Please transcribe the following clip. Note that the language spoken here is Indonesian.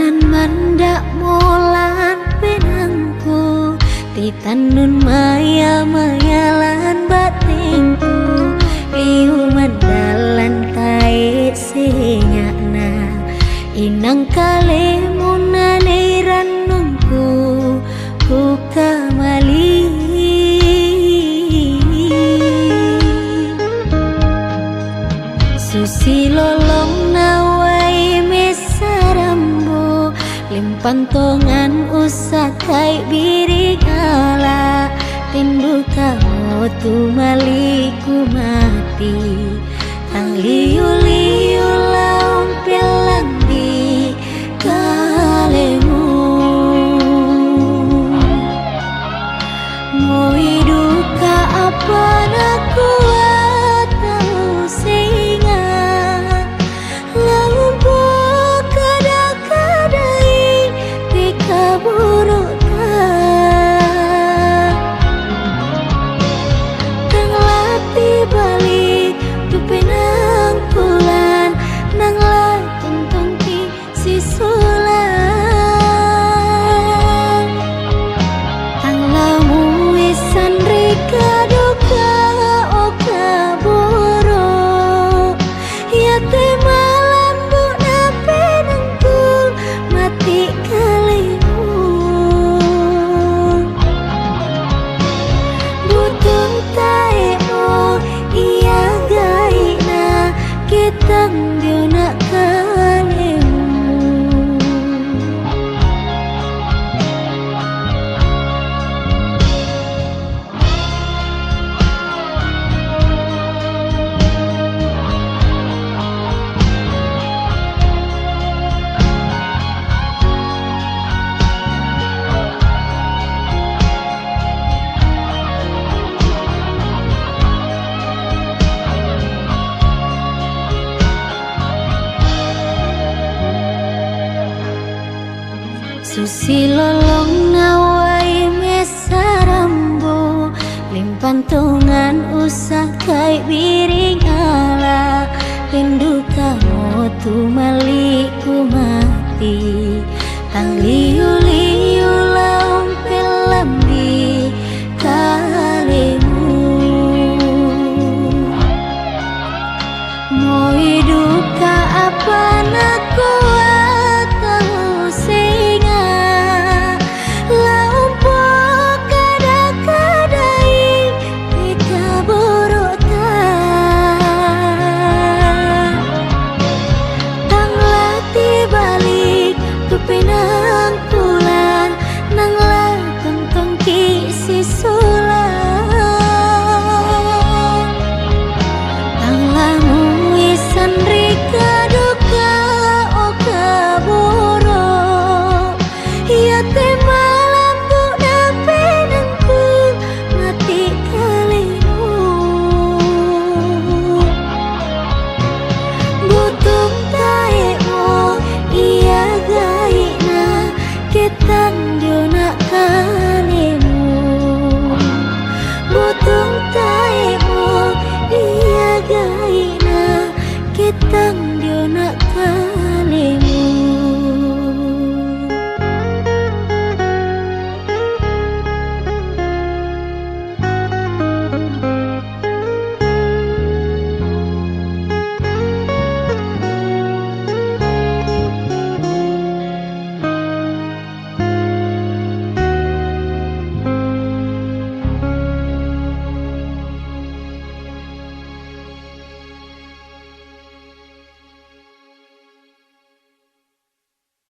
Dalan mandak molan penangku Titanun maya mayalan batinku Liu mandalan tai senyakna Inang kalemunane ranungku ku kamali Susi lolong nawai mesarambo Limpantongan usakai birigala Tindu kamu tu maliku mati Tang liu-liu laung pelang di kalemu Mau duka apa nak kuat tahu singa Laung buah kada-kadai Pika buruk Tang latih balik tu penang pulan Nang lah tuntun ki si sulan Tang lamu isan rika duka oka boro Ya te malam bu na penangku mati kalimu Butung tae o iya gaina Kitang dia nak kalimu Susi lolong nawai mesarambo Limpantongan usakai biringala Rindu kamu tu maliku mati Tang liu-liu laung pelam di kalemu Mau duka apa nak kuat tahu singa Laung buah kada-kadai Pika buruk Tang latih balik tu penang